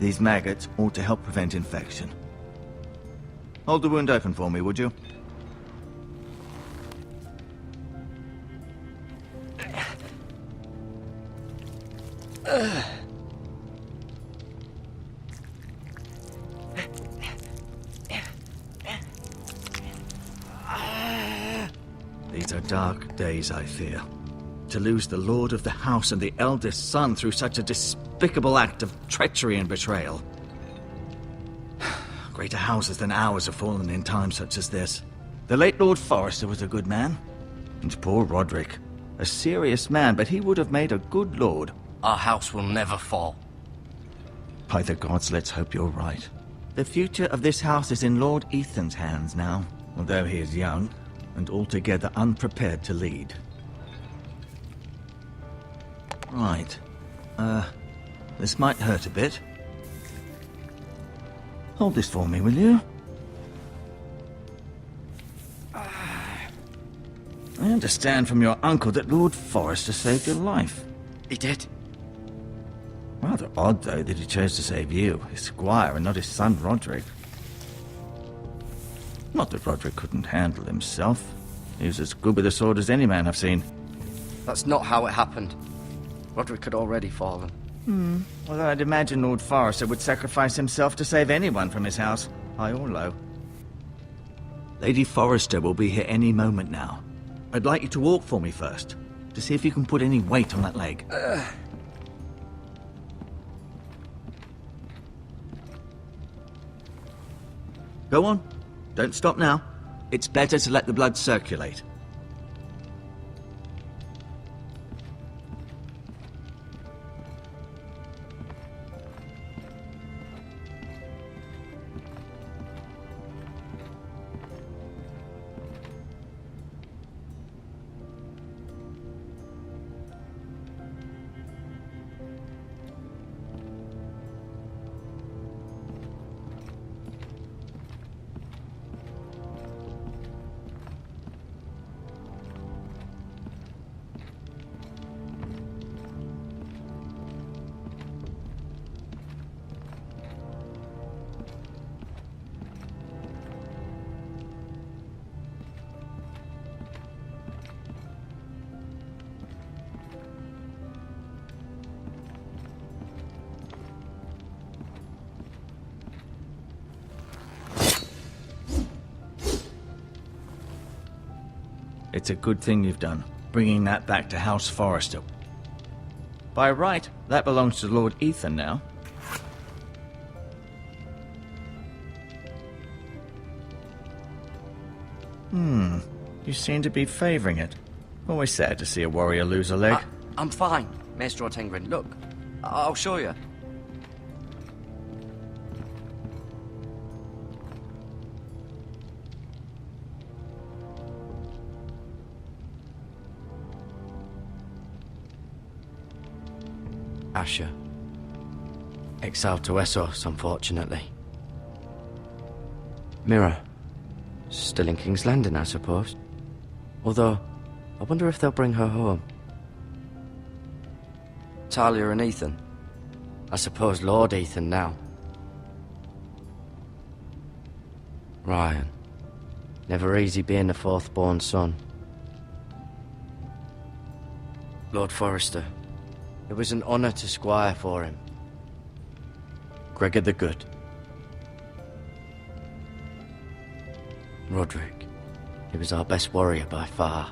These maggots ought to help prevent infection. Hold the wound open for me, would you? These are dark days, I fear. To lose the lord of the house and the eldest son through such a despicable act of treachery and betrayal. Greater houses than ours have fallen in times such as this. The late Lord Forrester was a good man. And poor Roderick. A serious man, but he would have made a good lord. Our house will never fall. By the gods, let's hope you're right. The future of this house is in Lord Ethan's hands now, although he is young and altogether unprepared to lead. Right. This might hurt a bit. Hold this for me, will you? I understand from your uncle that Lord Forrester saved your life. He did. Rather odd, though, that he chose to save you, his squire, and not his son Roderick. Not that Roderick couldn't handle himself. He was as good with a sword as any man I've seen. That's not how it happened. Roderick had already fallen. Although I'd imagine Lord Forrester would sacrifice himself to save anyone from his house, high or low. Lady Forrester will be here any moment now. I'd like you to walk for me first, to see if you can put any weight on that leg. Go on. Don't stop now. It's better to let the blood circulate. It's a good thing you've done, bringing that back to House Forrester. By right, that belongs to Lord Ethan now. You seem to be favouring it. Always sad to see a warrior lose a leg. I'm fine, Maester Ortengrin. Look, I'll show you. Asher. Exiled to Essos, unfortunately. Mira. Still in King's Landing, I suppose. Although, I wonder if they'll bring her home. Talia and Ethan. I suppose Lord Ethan now. Ryan. Never easy being the fourth-born son. Lord Forrester. It was an honor to squire for him. Gregor the Good. Roderick. He was our best warrior by far.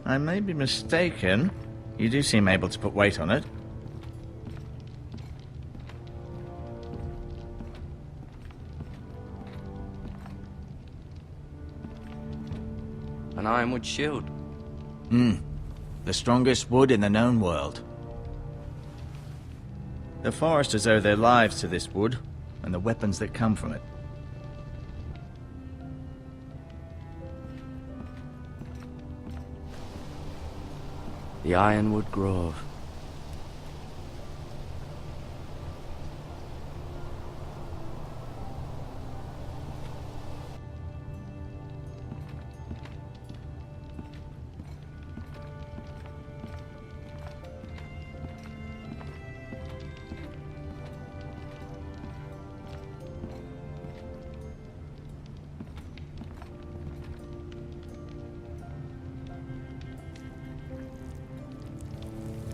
I may be mistaken. You do seem able to put weight on it. An ironwood shield. The strongest wood in the known world. The Foresters owe their lives to this wood, and the weapons that come from it. The Ironwood Grove.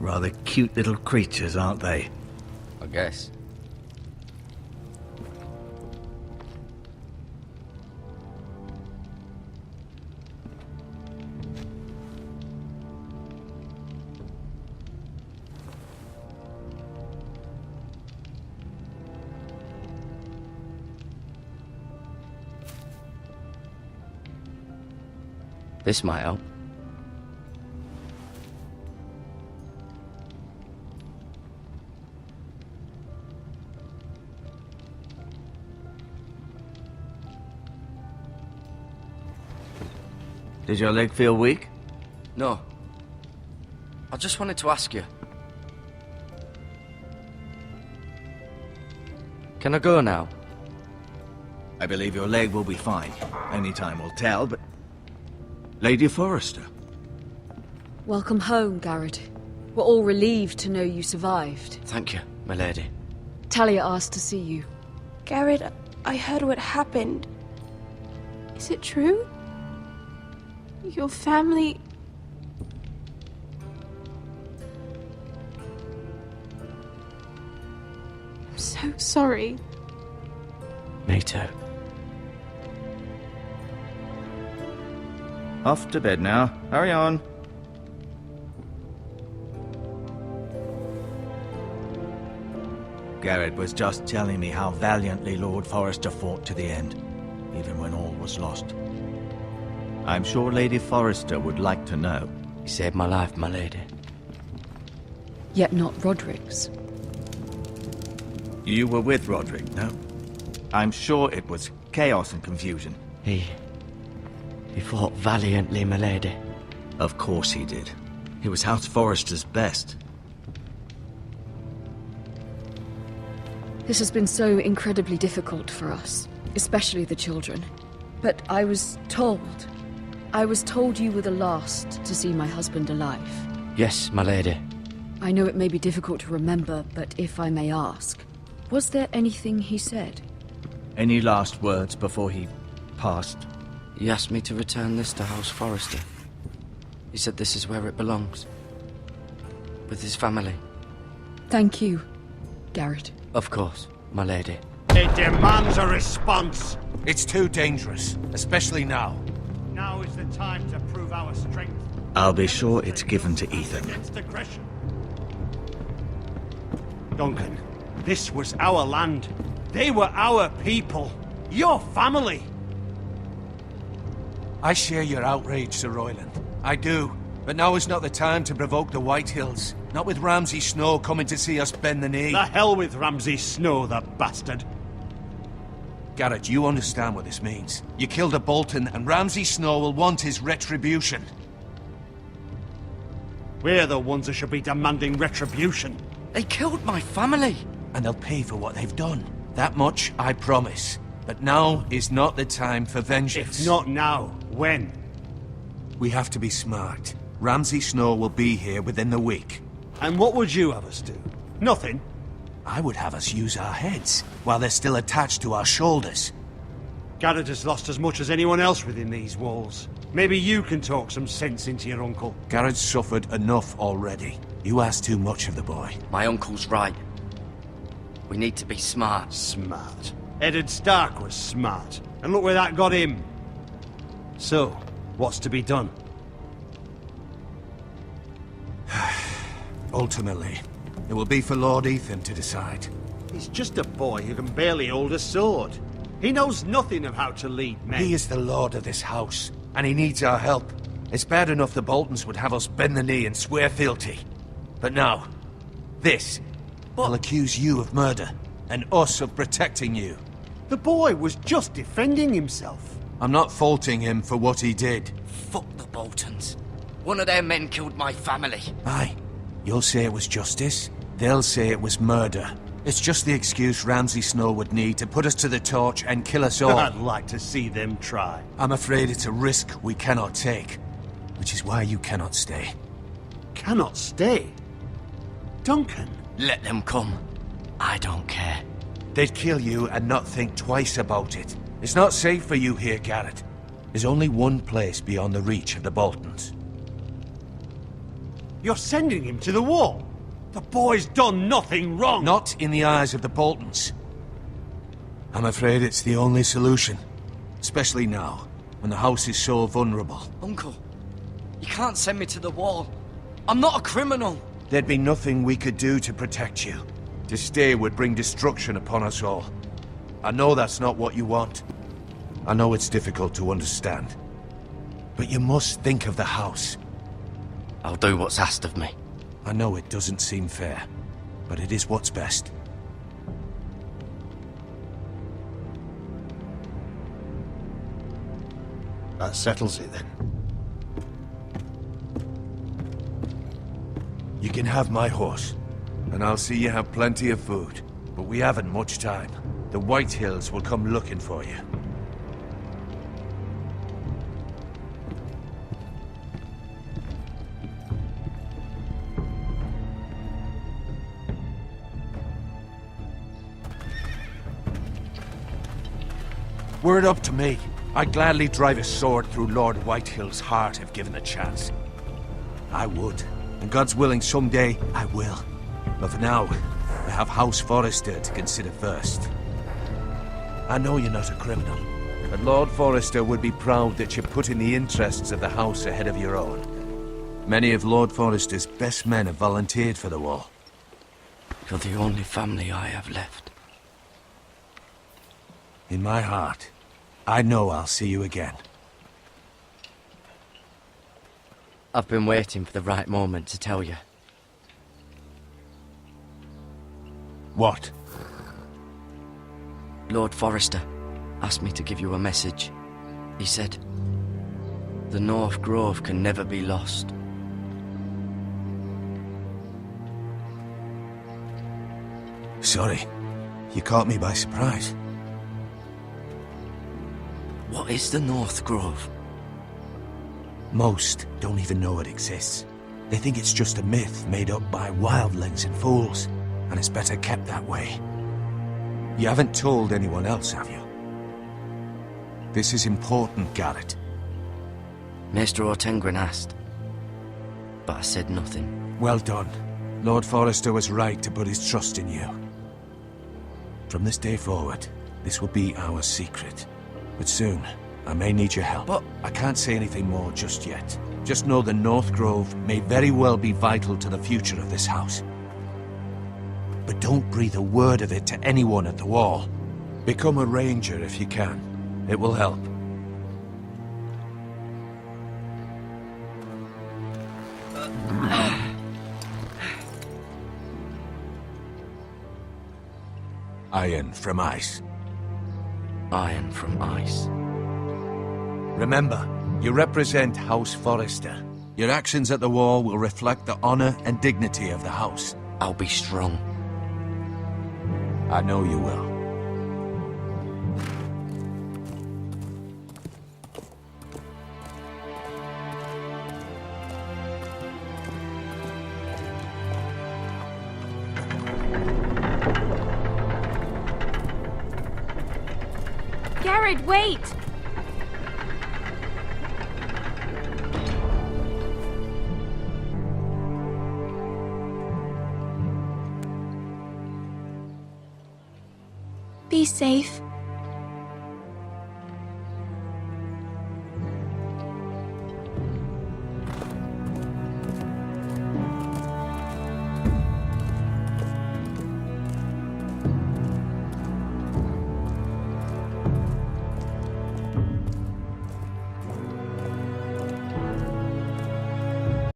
Rather cute little creatures, aren't they? I guess. This might help. Did your leg feel weak? No. I just wanted to ask you. Can I go now? I believe your leg will be fine. Only time will tell, but... Lady Forrester. Welcome home, Garrett. We're all relieved to know you survived. Thank you, my lady. Talia asked to see you. Garrett, I heard what happened. Is it true? Your family... I'm so sorry. Me too. Off to bed now. Hurry on. Garrett was just telling me how valiantly Lord Forrester fought to the end, even when all was lost. I'm sure Lady Forrester would like to know. You saved my life, my lady. Yet not Roderick's. You were with Roderick, no? I'm sure it was chaos and confusion. He fought valiantly, my lady. Of course he did. He was House Forrester's best. This has been so incredibly difficult for us, especially the children. But I was told you were the last to see my husband alive. Yes, my lady. I know it may be difficult to remember, but if I may ask, was there anything he said? Any last words before he passed? He asked me to return this to House Forrester. He said this is where it belongs. With his family. Thank you, Garrett. Of course, my lady. It demands a response. It's too dangerous, especially now. Now is the time to prove our strength. I'll be sure it's given to Ethan. Against aggression. Duncan, this was our land. They were our people. Your family. I share your outrage, Sir Royland. I do. But now is not the time to provoke the Whitehills. Not with Ramsay Snow coming to see us bend the knee. The hell with Ramsay Snow, the bastard. Garrett, you understand what this means. You killed a Bolton, and Ramsay Snow will want his retribution. We're the ones who should be demanding retribution. They killed my family! And they'll pay for what they've done. That much I promise. But now is not the time for vengeance. If not now, when? We have to be smart. Ramsay Snow will be here within the week. And what would you have us do? Nothing. I would have us use our heads, while they're still attached to our shoulders. Garrett has lost as much as anyone else within these walls. Maybe you can talk some sense into your uncle. Garrett's suffered enough already. You ask too much of the boy. My uncle's right. We need to be smart. Smart. Eddard Stark was smart. And look where that got him. So, what's to be done? Ultimately, it will be for Lord Ethan to decide. He's just a boy who can barely hold a sword. He knows nothing of how to lead men. He is the lord of this house, and he needs our help. It's bad enough the Boltons would have us bend the knee and swear fealty. But now, this. I'll accuse you of murder, and us of protecting you. The boy was just defending himself. I'm not faulting him for what he did. Fuck the Boltons. One of their men killed my family. Aye. You'll say it was justice. They'll say it was murder. It's just the excuse Ramsay Snow would need to put us to the torch and kill us all. I'd like to see them try. I'm afraid it's a risk we cannot take. Which is why you cannot stay. Cannot stay? Duncan? Let them come. I don't care. They'd kill you and not think twice about it. It's not safe for you here, Garrett. There's only one place beyond the reach of the Boltons. You're sending him to the wall? The boy's done nothing wrong! Not in the eyes of the Boltons. I'm afraid it's the only solution. Especially now, when the house is so vulnerable. Uncle, you can't send me to the wall. I'm not a criminal. There'd be nothing we could do to protect you. To stay would bring destruction upon us all. I know that's not what you want. I know it's difficult to understand. But you must think of the house. I'll do what's asked of me. I know it doesn't seem fair, but it is what's best. That settles it then. You can have my horse, and I'll see you have plenty of food. But we haven't much time. The White Hills will come looking for you. Were it up to me, I'd gladly drive a sword through Lord Whitehill's heart if given the chance. I would. And God's willing, someday I will. But for now, I have House Forrester to consider first. I know you're not a criminal, but Lord Forrester would be proud that you put in the interests of the house ahead of your own. Many of Lord Forrester's best men have volunteered for the wall. You're the only family I have left. In my heart, I know I'll see you again. I've been waiting for the right moment to tell you. What? Lord Forrester asked me to give you a message. He said, the North Grove can never be lost. Sorry, you caught me by surprise. What is the North Grove? Most don't even know it exists. They think it's just a myth made up by wildlings and fools, and it's better kept that way. You haven't told anyone else, have you? This is important, Garrett. Maester Ortengren asked, but I said nothing. Well done. Lord Forrester was right to put his trust in you. From this day forward, this will be our secret. But soon, I may need your help. But I can't say anything more just yet. Just know the North Grove may very well be vital to the future of this house. But don't breathe a word of it to anyone at the wall. Become a ranger if you can. It will help. Iron from ice. Iron from ice. Remember, you represent House Forrester. Your actions at the wall will reflect the honor and dignity of the house. I'll be strong. I know you will. Garrett, wait! Be safe.